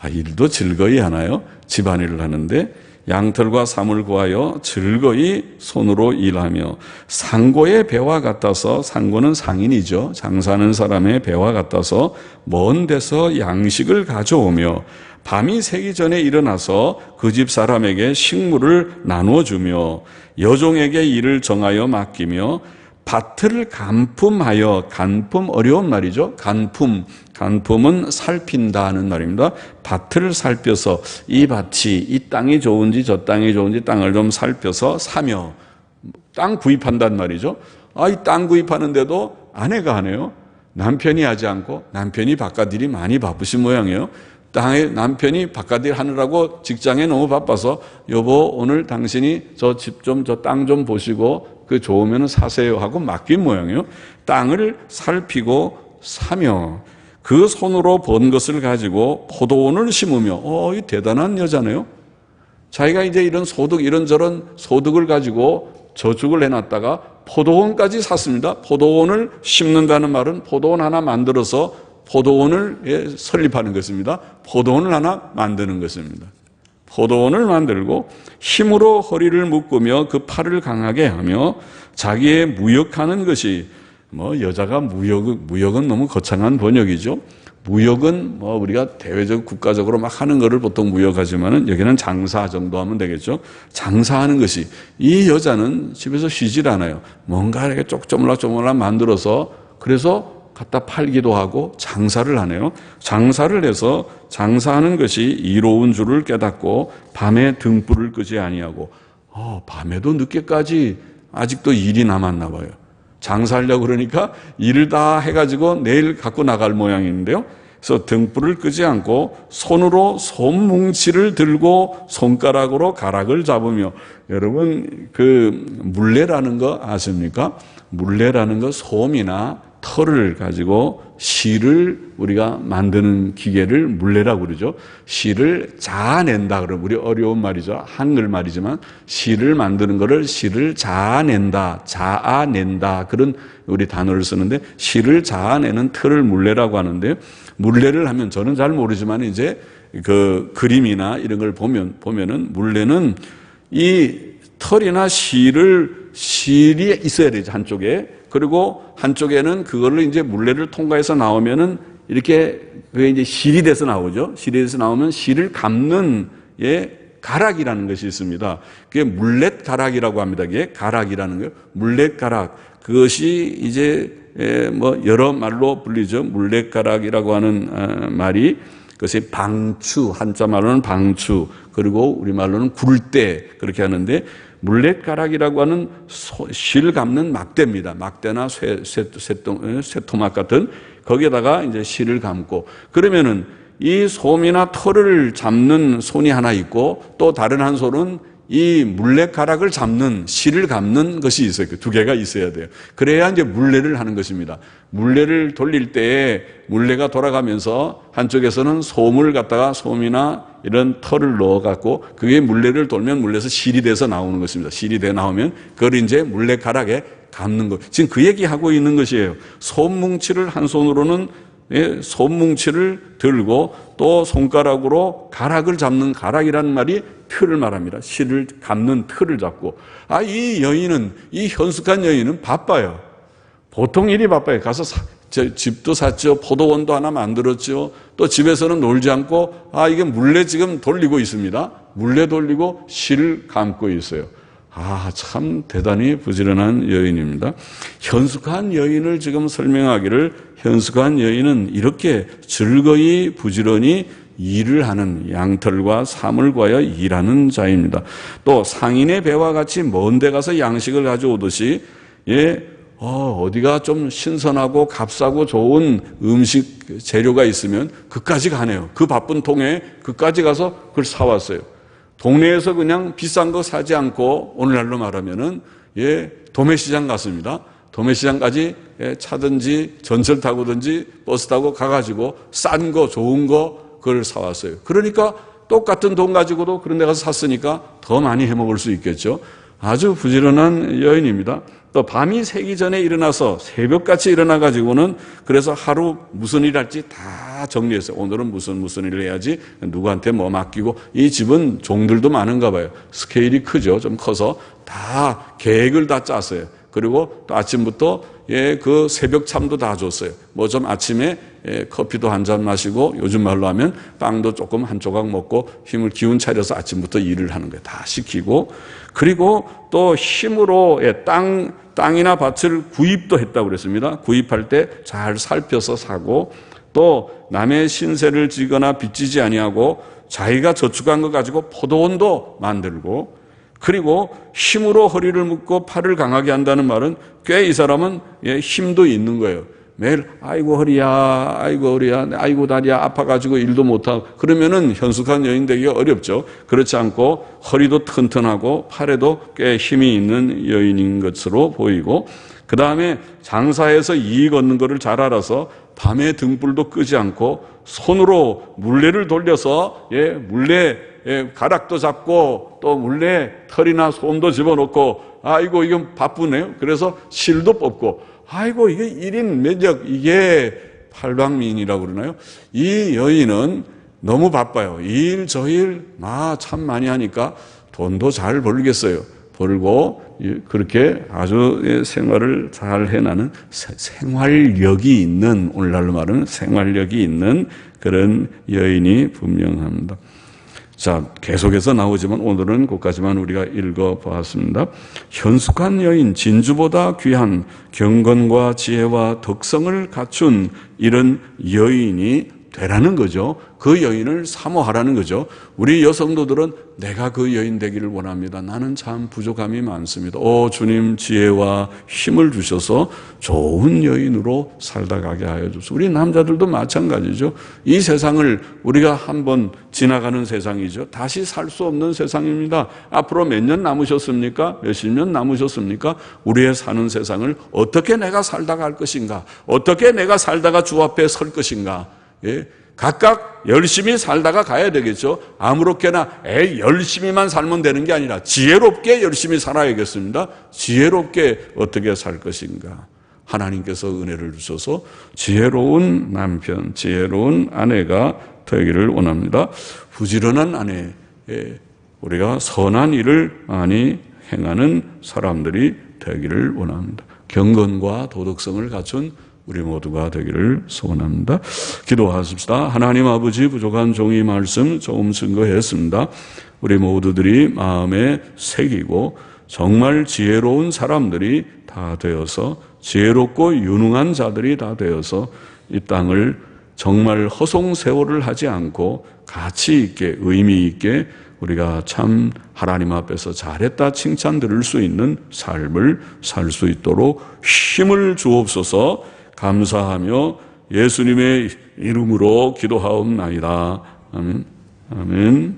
일도 즐거이 하나요? 집안일을 하는데 양털과 삼을 구하여 즐거이 손으로 일하며 상고의 배와 같아서 상고는 상인이죠. 장사하는 사람의 배와 같아서 먼 데서 양식을 가져오며 밤이 새기 전에 일어나서 그 집 사람에게 식물을 나눠주며 여종에게 일을 정하여 맡기며 밭을 간품하여 간품 어려운 말이죠. 간품은 살핀다는 말입니다. 밭을 살펴서 이 밭이 이 땅이 좋은지 저 땅이 좋은지 땅을 좀 살펴서 사며 땅 구입한단 말이죠. 이 땅 구입하는데도 아내가 하네요. 남편이 하지 않고 남편이 바깥일이 많이 바쁘신 모양이에요. 땅에 남편이 바깥일 하느라고 직장에 너무 바빠서 여보 오늘 당신이 저 집 좀 저 땅 좀 보시고 그 좋으면 사세요 하고 맡긴 모양이에요. 땅을 살피고 사며 그 손으로 번 것을 가지고 포도원을 심으며 이 대단한 여자네요. 자기가 이제 이런 소득 이런저런 소득을 가지고 저축을 해놨다가 포도원까지 샀습니다. 포도원을 심는다는 말은 포도원 하나 만들어서 포도원을 설립하는 것입니다. 포도원을 하나 만드는 것입니다. 포도원을 만들고 힘으로 허리를 묶으며 그 팔을 강하게 하며 자기의 무역하는 것이 여자가 무역은 너무 거창한 번역이죠. 무역은 우리가 대외적 국가적으로 막 하는 거를 보통 무역하지만은 여기는 장사 정도 하면 되겠죠. 장사하는 것이 이 여자는 집에서 쉬질 않아요. 뭔가 이렇게 쪼물락쪼물락 만들어서 그래서 갖다 팔기도 하고 장사를 하네요. 장사를 해서 장사하는 것이 이로운 줄을 깨닫고 밤에 등불을 끄지 아니하고 밤에도 늦게까지 아직도 일이 남았나 봐요. 장사하려고 그러니까 일을 다 해가지고 내일 갖고 나갈 모양인데요. 그래서 등불을 끄지 않고 손으로 솜뭉치를 들고 손가락으로 가락을 잡으며, 여러분 그 물레라는 거 아십니까? 물레라는 거 솜이나 털을 가지고 실을 우리가 만드는 기계를 물레라고 그러죠. 실을 자아낸다 그러면 우리 어려운 말이죠. 한글 말이지만 실을 만드는 거를 실을 자아낸다, 자아낸다 그런 우리 단어를 쓰는데 실을 자아내는 틀을 물레라고 하는데요. 물레를 하면 저는 잘 모르지만 이제 그 그림이나 이런 걸 보면은 물레는 이 털이나 실이 있어야 되죠. 한쪽에. 그리고 한쪽에는 그거를 이제 물레를 통과해서 나오면은 이렇게 그게 이제 실이 돼서 나오죠. 실이 돼서 나오면 실을 감는 가락이라는 것이 있습니다. 그게 물렛 가락이라고 합니다. 그게 가락이라는 거예요. 물렛 가락. 그것이 이제 여러 말로 불리죠. 물렛 가락이라고 하는 말이 그것이 방추, 한자 말로는 방추, 그리고 우리 말로는 굴대 그렇게 하는데 물렛가락이라고 하는 실 감는 막대입니다. 막대나 쇠토막 같은 거기에다가 이제 실을 감고 그러면은 이 솜이나 털을 잡는 손이 하나 있고 또 다른 한 손은 이 물렛가락을 잡는 실을 감는 것이 있어요. 그 두 개가 있어야 돼요. 그래야 이제 물레를 하는 것입니다. 물레를 돌릴 때에 물레가 돌아가면서 한쪽에서는 솜을 갖다가 솜이나 이런 털을 넣어갖고 그게 물레를 돌면 물레에서 실이 돼서 나오는 것입니다. 실이 돼 나오면 그걸 이제 물렛가락에 감는 것. 지금 그 얘기하고 있는 것이에요. 솜뭉치를 한 손으로는 솜뭉치를 들고 또 손가락으로 가락을 잡는 가락이라는 말이 틀을 말합니다. 실을 감는 틀을 잡고. 이 여인은, 이 현숙한 여인은 바빠요. 보통 일이 바빠요. 가서 집도 샀죠. 포도원도 하나 만들었죠. 또 집에서는 놀지 않고 이게 물레 지금 돌리고 있습니다. 물레 돌리고 실을 감고 있어요. 참 대단히 부지런한 여인입니다. 현숙한 여인을 지금 설명하기를 현숙한 여인은 이렇게 즐거이 부지런히 일을 하는 양털과 사물 구하여 일하는 자입니다. 또 상인의 배와 같이 먼 데 가서 양식을 가져오듯이 어디가 좀 신선하고 값싸고 좋은 음식 재료가 있으면 그까지 가네요. 그 바쁜 통에 그까지 가서 그걸 사왔어요. 동네에서 그냥 비싼 거 사지 않고 오늘날로 말하면은 도매시장 갔습니다. 도매시장까지 차든지 전철 타고든지 버스 타고 가가지고 싼 거 좋은 거 그걸 사왔어요. 그러니까 똑같은 돈 가지고도 그런 데 가서 샀으니까 더 많이 해먹을 수 있겠죠. 아주 부지런한 여인입니다. 또 밤이 새기 전에 일어나서 새벽같이 일어나가지고는 그래서 하루 무슨 일 할지 다 정리했어요. 오늘은 무슨 일을 해야지, 누구한테 뭐 맡기고. 이 집은 종들도 많은가 봐요. 스케일이 크죠. 좀 커서 다 계획을 다 짰어요. 그리고 또 아침부터 그 새벽 참도 다 줬어요. 뭐 좀 아침에 커피도 한 잔 마시고 요즘 말로 하면 빵도 조금 한 조각 먹고 힘을 기운 차려서 아침부터 일을 하는 거예요. 다 시키고. 그리고 또 힘으로 땅이나 밭을 구입도 했다고 그랬습니다. 구입할 때 잘 살펴서 사고 또 남의 신세를 지거나 빚지지 아니하고 자기가 저축한 거 가지고 포도원도 만들고 그리고 힘으로 허리를 묶고 팔을 강하게 한다는 말은 꽤 이 사람은 힘도 있는 거예요. 매일 아이고 허리야, 아이고 다리야 아파가지고 일도 못하고 그러면은 현숙한 여인 되기가 어렵죠. 그렇지 않고 허리도 튼튼하고 팔에도 꽤 힘이 있는 여인인 것으로 보이고 그 다음에 장사해서 이익 얻는 것을 잘 알아서 밤에 등불도 끄지 않고 손으로 물레를 돌려서 물레 가락도 잡고 또 물레 털이나 솜도 집어넣고 아이고 이건 바쁘네요. 그래서 실도 뽑고 아이고 이게 1인 면적 이게 팔방미인이라고 그러나요? 이 여인은 너무 바빠요. 이 일 저 일 참 많이 하니까 돈도 잘 벌겠어요. 벌고 그렇게 아주 생활을 잘 해나는 생활력이 있는, 오늘날로 말하면 생활력이 있는 그런 여인이 분명합니다. 자, 계속해서 나오지만 오늘은 그것까지만 우리가 읽어보았습니다. 현숙한 여인, 진주보다 귀한 경건과 지혜와 덕성을 갖춘 이런 여인이 되라는 거죠. 그 여인을 사모하라는 거죠. 우리 여성도들은 내가 그 여인 되기를 원합니다. 나는 참 부족함이 많습니다. 주님 지혜와 힘을 주셔서 좋은 여인으로 살다 가게 하여 주소서. 우리 남자들도 마찬가지죠. 이 세상을 우리가 한번 지나가는 세상이죠. 다시 살 수 없는 세상입니다. 앞으로 몇 년 남으셨습니까? 몇십 년 남으셨습니까? 우리의 사는 세상을 어떻게 내가 살다 갈 것인가? 어떻게 내가 살다가 주 앞에 설 것인가? 예, 각각 열심히 살다가 가야 되겠죠. 아무렇게나 열심히만 살면 되는 게 아니라 지혜롭게 열심히 살아야겠습니다. 지혜롭게 어떻게 살 것인가. 하나님께서 은혜를 주셔서 지혜로운 남편, 지혜로운 아내가 되기를 원합니다. 부지런한 아내, 우리가 선한 일을 많이 행하는 사람들이 되기를 원합니다. 경건과 도덕성을 갖춘 우리 모두가 되기를 소원합니다. 기도하십시다. 하나님 아버지, 부족한 종이 말씀 조금 증거했습니다. 우리 모두들이 마음에 새기고 정말 지혜로운 사람들이 다 되어서, 지혜롭고 유능한 자들이 다 되어서 이 땅을 정말 허송세월을 하지 않고 가치 있게, 의미 있게 우리가 참 하나님 앞에서 잘했다 칭찬 들을 수 있는 삶을 살 수 있도록 힘을 주옵소서. 감사하며 예수님의 이름으로 기도하옵나이다. 아멘. 아멘.